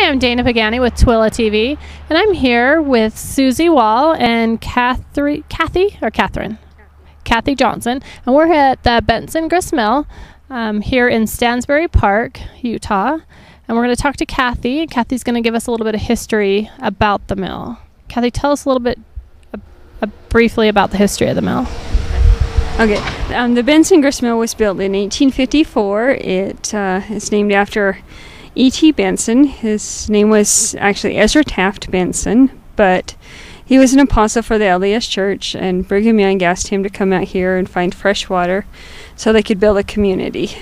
I'm Dana Pagane with TooeleTV, and I'm here with Susie Wall and Kathy Johnson, and we're at the Benson Grist Mill here in Stansbury Park, Utah, and we're going to talk to Kathy. Kathy's going to give us a little bit of history about the mill. Kathy, tell us a little bit briefly about the history of the mill. Okay, the Benson Grist Mill was built in 1854. It's named after E.T. Benson. His name was actually Ezra Taft Benson, but he was an apostle for the LDS Church, and Brigham Young asked him to come out here and find fresh water so they could build a community.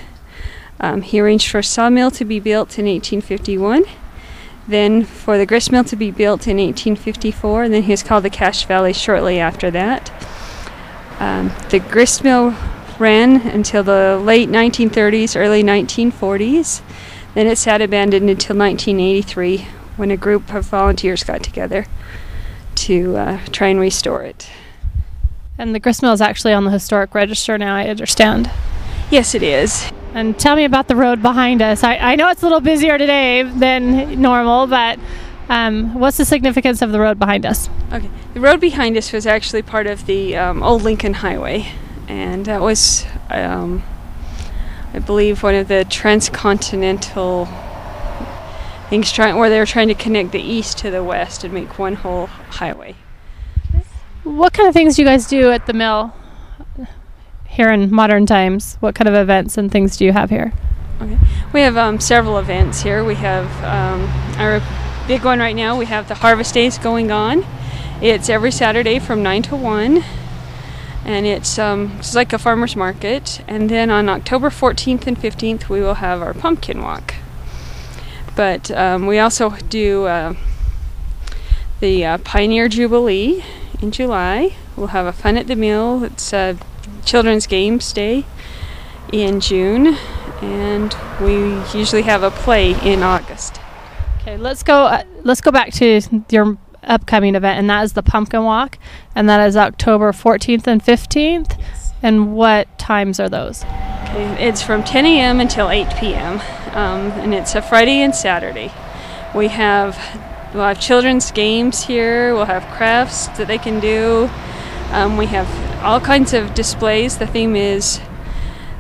He arranged for a sawmill to be built in 1851, then for the grist mill to be built in 1854, and then he was called the Cache Valley shortly after that. The grist mill ran until the late 1930s, early 1940s. Then it sat abandoned until 1983, when a group of volunteers got together to try and restore it. And the grist mill is actually on the historic register now, I understand. Yes, it is. And tell me about the road behind us. I know it's a little busier today than normal, but what's the significance of the road behind us? Okay, the road behind us was actually part of the old Lincoln Highway, and that was, I believe, one of the transcontinental things where they were trying to connect the east to the west and make one whole highway. What kind of things do you guys do at the mill here in modern times? What kind of events and things do you have here? Okay, we have several events here. We have our big one right now. We have the Harvest Days going on. It's every Saturday from 9 to 1, and it's like a farmer's market. And then on October 14th and 15th, we will have our pumpkin walk. But we also do the Pioneer Jubilee in July. We'll have a Fun at the Mill. It's a children's games day in June, and we usually have a play in August. Okay, let's go back to your upcoming event, and that is the pumpkin walk, and that is October 14th and 15th. Yes. And what times are those? Okay, it's from 10 a.m. until 8 p.m. And it's a Friday and Saturday. We'll have children's games here. We'll have crafts that they can do. We have all kinds of displays. The theme is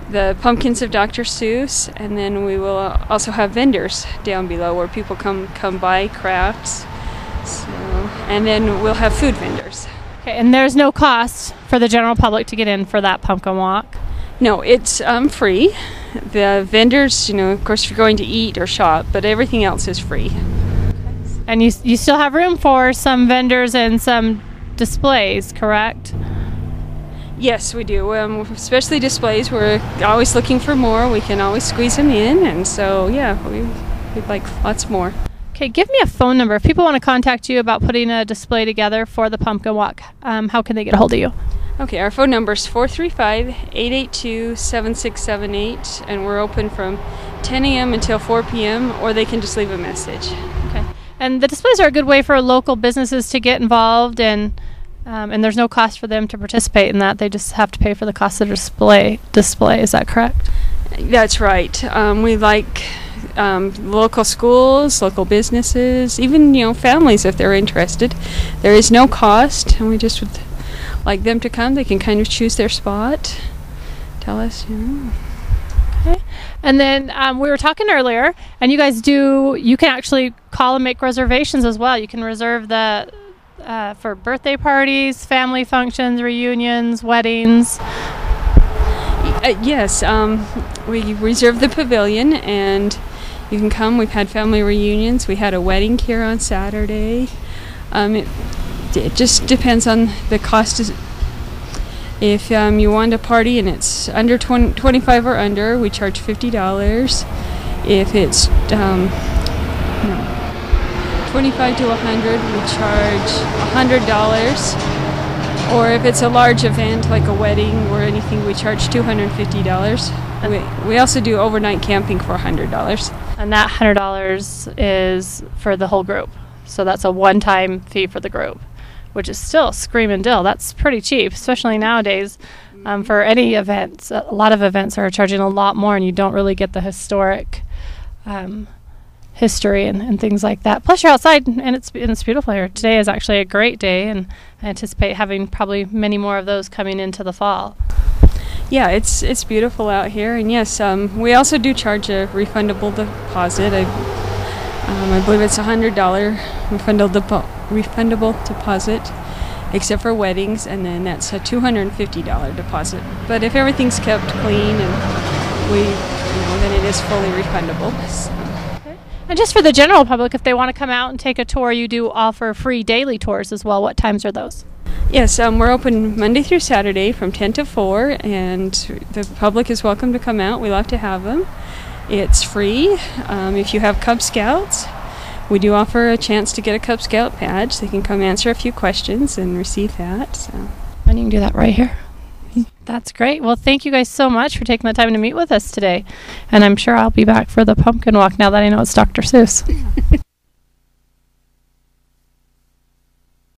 the pumpkins of Dr. Seuss, and then we will also have vendors down below where people come buy crafts. So, and then we'll have food vendors. Okay, and there's no cost for the general public to get in for that pumpkin walk? No, it's free. The vendors, of course, if you're going to eat or shop, but everything else is free. And you still have room for some vendors and some displays, correct? Yes, we do. Especially displays. We're always looking for more. We can always squeeze them in, and so yeah, we'd like lots more. Okay, give me a phone number. If people want to contact you about putting a display together for the pumpkin walk, how can they get a hold of you? Okay, our phone number is 435-882-7678, and we're open from 10 a.m. until 4 p.m., or they can just leave a message. Okay, and the displays are a good way for local businesses to get involved, and there's no cost for them to participate in that. They just have to pay for the cost of display. Is that correct? That's right. We like local schools, local businesses, even families if they're interested. There is no cost, and we just would like them to come. They can kind of choose their spot. Tell us. Okay. And then we were talking earlier, and you guys you can actually call and make reservations as well. You can reserve for birthday parties, family functions, reunions, weddings. Yes, we reserve the pavilion, and you can come. We've had family reunions. We had a wedding here on Saturday. It just depends on the cost. If you want a party and it's under 25 or under, we charge $50. If it's 25 to 100, we charge $100. Or if it's a large event like a wedding or anything, we charge $250. We also do overnight camping for $100. And that $100 is for the whole group. So that's a one-time fee for the group, which is still screaming dill. That's pretty cheap, especially nowadays. For any events, a lot of events are charging a lot more, and you don't really get the historic history and things like that. Plus, you're outside, and it's beautiful here. Today is actually a great day, and I anticipate having probably many more of those coming into the fall. Yeah, it's beautiful out here, and yes, we also do charge a refundable deposit. I believe it's $100 refundable deposit, except for weddings, and then that's a $250 deposit. But if everything's kept clean and then it is fully refundable. So. And just for the general public, if they want to come out and take a tour, you do offer free daily tours as well. What times are those? Yes, we're open Monday through Saturday from 10 to 4, and the public is welcome to come out. We love to have them. It's free. If you have Cub Scouts, we do offer a chance to get a Cub Scout badge. They can come answer a few questions and receive that. So. And you can do that right here. That's great. Well, thank you guys so much for taking the time to meet with us today. And I'm sure I'll be back for the pumpkin walk now that I know it's Dr. Seuss.